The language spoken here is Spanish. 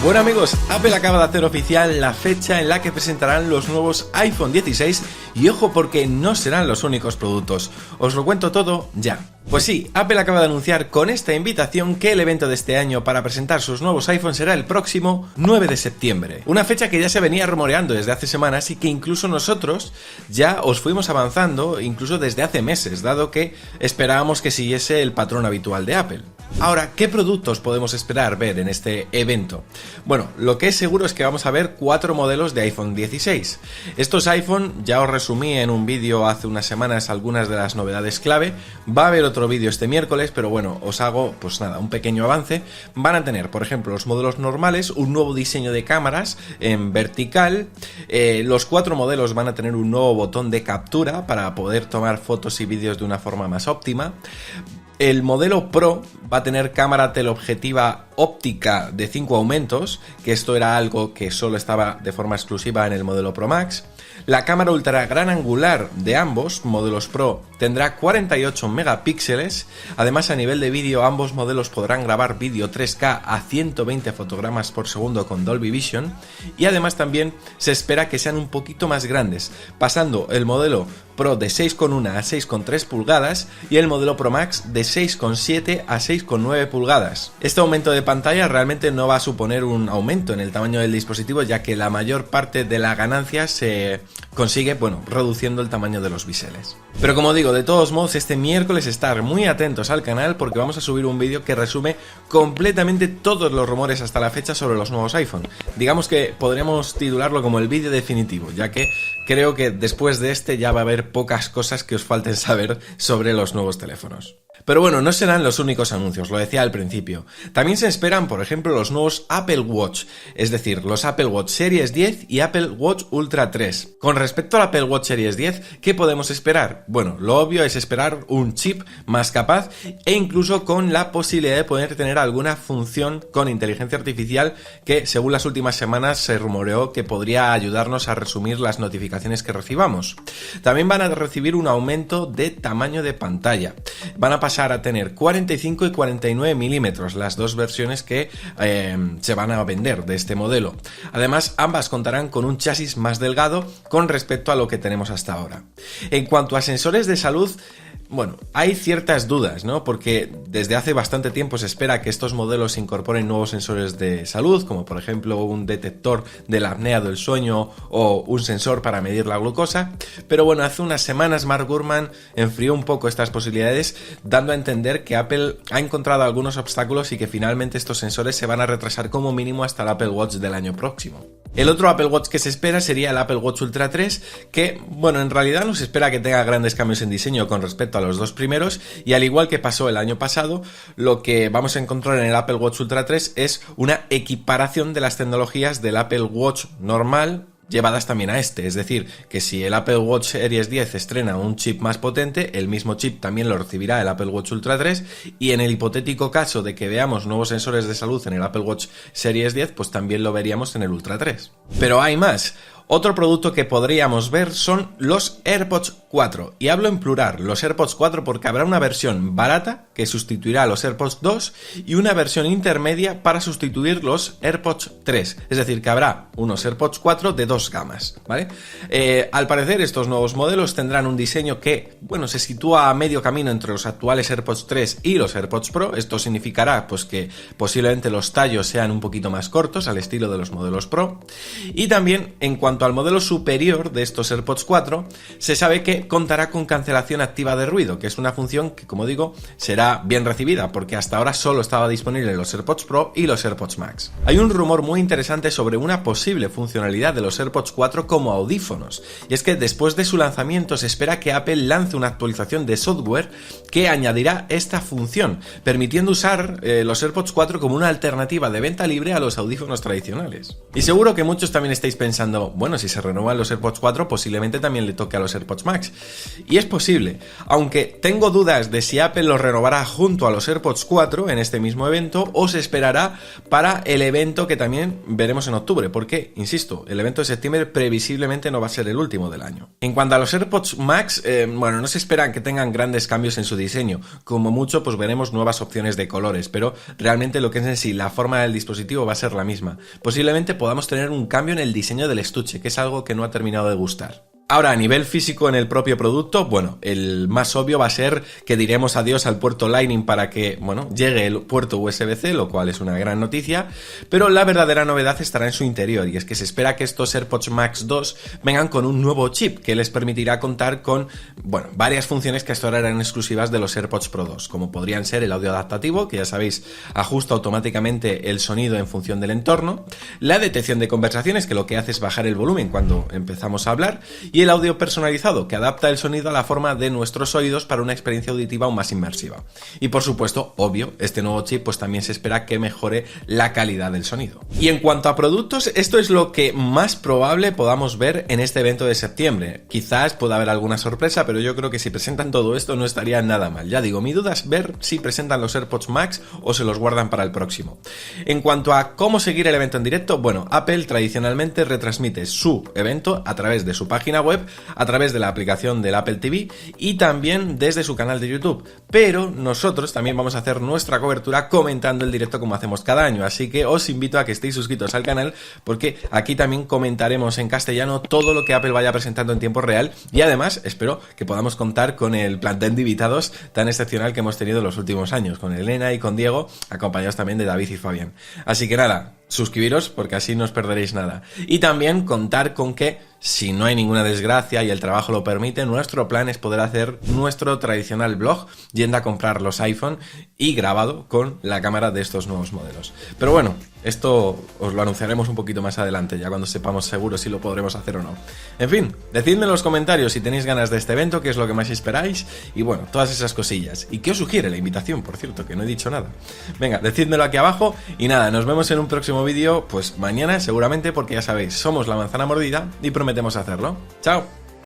Bueno amigos, Apple acaba de hacer oficial la fecha en la que presentarán los nuevos iPhone 16 y ojo porque no serán los únicos productos. Os lo cuento todo ya. Pues sí, Apple acaba de anunciar con esta invitación que el evento de este año para presentar sus nuevos iPhones será el próximo 9 de septiembre. Una fecha que ya se venía rumoreando desde hace semanas y que incluso nosotros ya os fuimos avanzando incluso desde hace meses, dado que esperábamos que siguiese el patrón habitual de Apple. Ahora, ¿qué productos podemos esperar ver en este evento? Bueno, lo que es seguro es que vamos a ver 4 modelos de iPhone 16. Estos iPhone, ya os resumí en un vídeo hace unas semanas algunas de las novedades clave, va a haber otro vídeo este miércoles, pero bueno, os hago pues nada, un pequeño avance. Van a tener, por ejemplo, los modelos normales, un nuevo diseño de cámaras en vertical, los 4 modelos van a tener un nuevo botón de captura para poder tomar fotos y vídeos de una forma más óptima. El modelo Pro va a tener cámara teleobjetiva óptica de 5 aumentos, que esto era algo que solo estaba de forma exclusiva en el modelo Pro Max. La cámara ultra gran angular de ambos modelos Pro tendrá 48 megapíxeles. Además, a nivel de vídeo, ambos modelos podrán grabar vídeo 3K a 120 fotogramas por segundo con Dolby Vision. Y además también se espera que sean un poquito más grandes, pasando el modelo Pro de 6,1 a 6,3 pulgadas y el modelo Pro Max de 6,7 a 6,9 pulgadas. Este aumento de pantalla realmente no va a suponer un aumento en el tamaño del dispositivo, ya que la mayor parte de la ganancia se consigue, reduciendo el tamaño de los biseles. Pero como digo, de todos modos, este miércoles estar muy atentos al canal porque vamos a subir un vídeo que resume completamente todos los rumores hasta la fecha sobre los nuevos iPhone. Digamos que podríamos titularlo como el vídeo definitivo, ya que creo que después de este ya va a haber pocas cosas que os falten saber sobre los nuevos teléfonos. Pero bueno, no serán los únicos anuncios, lo decía al principio. También se esperan, por ejemplo, los nuevos Apple Watch, es decir, los Apple Watch Series 10 y Apple Watch Ultra 3. Con respecto al Apple Watch Series 10, ¿qué podemos esperar? Bueno, lo obvio es esperar un chip más capaz e incluso con la posibilidad de poder tener alguna función con inteligencia artificial que, según las últimas semanas, se rumoreó que podría ayudarnos a resumir las notificaciones que recibamos. También van a recibir un aumento de tamaño de pantalla. Van a pasar a tener 45 y 49 milímetros, las dos versiones que se van a vender de este modelo. Además, ambas contarán con un chasis más delgado con respecto a lo que tenemos hasta ahora. En cuanto a sensores de salud, bueno, hay ciertas dudas, ¿no? Porque desde hace bastante tiempo se espera que estos modelos incorporen nuevos sensores de salud, como por ejemplo un detector de la apnea del sueño o un sensor para medir la glucosa. Pero bueno, hace unas semanas Mark Gurman enfrió un poco estas posibilidades, dando a entender que Apple ha encontrado algunos obstáculos y que finalmente estos sensores se van a retrasar como mínimo hasta el Apple Watch del año próximo. El otro Apple Watch que se espera sería el Apple Watch Ultra 3, que, bueno, en realidad no se espera que tenga grandes cambios en diseño con respecto a los dos primeros, y al igual que pasó el año pasado, lo que vamos a encontrar en el Apple Watch Ultra 3 es una equiparación de las tecnologías del Apple Watch normal llevadas también a este, es decir, que si el Apple Watch Series 10 estrena un chip más potente, el mismo chip también lo recibirá el Apple Watch Ultra 3, y en el hipotético caso de que veamos nuevos sensores de salud en el Apple Watch Series 10, pues también lo veríamos en el Ultra 3. Pero hay más. Otro producto que podríamos ver son los AirPods 4, y hablo en plural, los AirPods 4 porque habrá una versión barata que sustituirá a los AirPods 2 y una versión intermedia para sustituir los AirPods 3, es decir, que habrá unos AirPods 4 de dos gamas, ¿vale? Al parecer estos nuevos modelos tendrán un diseño que, bueno, se sitúa a medio camino entre los actuales AirPods 3 y los AirPods Pro. Esto significará pues que posiblemente los tallos sean un poquito más cortos al estilo de los modelos Pro, y también en cuanto al modelo superior de estos AirPods 4, se sabe que contará con cancelación activa de ruido, que es una función que, como digo, será bien recibida, porque hasta ahora solo estaba disponible en los AirPods Pro y los AirPods Max. Hay un rumor muy interesante sobre una posible funcionalidad de los AirPods 4 como audífonos, y es que después de su lanzamiento se espera que Apple lance una actualización de software que añadirá esta función, permitiendo usar los AirPods 4 como una alternativa de venta libre a los audífonos tradicionales. Y seguro que muchos también estáis pensando, bueno, bueno, si se renuevan los AirPods 4, posiblemente también le toque a los AirPods Max. Y es posible, aunque tengo dudas de si Apple los renovará junto a los AirPods 4 en este mismo evento o se esperará para el evento que también veremos en octubre, porque, insisto, el evento de septiembre previsiblemente no va a ser el último del año. En cuanto a los AirPods Max, bueno, no se esperan que tengan grandes cambios en su diseño, como mucho pues veremos nuevas opciones de colores, pero realmente lo que es en sí la forma del dispositivo va a ser la misma. Posiblemente podamos tener un cambio en el diseño del estuche, que es algo que no ha terminado de gustar. Ahora, a nivel físico en el propio producto, bueno, el más obvio va a ser que diremos adiós al puerto Lightning para que, bueno, llegue el puerto USB-C, lo cual es una gran noticia, pero la verdadera novedad estará en su interior, y es que se espera que estos AirPods Max 2 vengan con un nuevo chip que les permitirá contar con, bueno, varias funciones que hasta ahora eran exclusivas de los AirPods Pro 2, como podrían ser el audio adaptativo, que ya sabéis, ajusta automáticamente el sonido en función del entorno, la detección de conversaciones, que lo que hace es bajar el volumen cuando empezamos a hablar, y el audio personalizado, que adapta el sonido a la forma de nuestros oídos para una experiencia auditiva aún más inmersiva. Y por supuesto, obvio, este nuevo chip pues también se espera que mejore la calidad del sonido. Y en cuanto a productos, esto es lo que más probable podamos ver en este evento de septiembre. Quizás pueda haber alguna sorpresa, pero yo creo que si presentan todo esto no estaría nada mal. Ya digo, mi duda es ver si presentan los AirPods Max o se los guardan para el próximo. En cuanto a cómo seguir el evento en directo, bueno, Apple tradicionalmente retransmite su evento a través de su página web, a través de la aplicación del Apple TV y también desde su canal de YouTube, pero nosotros también vamos a hacer nuestra cobertura comentando el directo como hacemos cada año, así que os invito a que estéis suscritos al canal porque aquí también comentaremos en castellano todo lo que Apple vaya presentando en tiempo real y además espero que podamos contar con el plantel de invitados tan excepcional que hemos tenido en los últimos años, con Elena y con Diego, acompañados también de David y Fabián. Así que nada, suscribiros porque así no os perderéis nada. Y también contar con que, si no hay ninguna desgracia y el trabajo lo permite, nuestro plan es poder hacer nuestro tradicional vlog yendo a comprar los iPhone y grabado con la cámara de estos nuevos modelos. Pero bueno, esto os lo anunciaremos un poquito más adelante, ya cuando sepamos seguro si lo podremos hacer o no. En fin, decidme en los comentarios si tenéis ganas de este evento, qué es lo que más esperáis y bueno, todas esas cosillas. ¿Y qué os sugiere la invitación, por cierto, que no he dicho nada? Venga, decídmelo aquí abajo y nada, nos vemos en un próximo vídeo, pues mañana seguramente, porque ya sabéis, somos La Manzana Mordida y prometemos hacerlo. ¡Chao!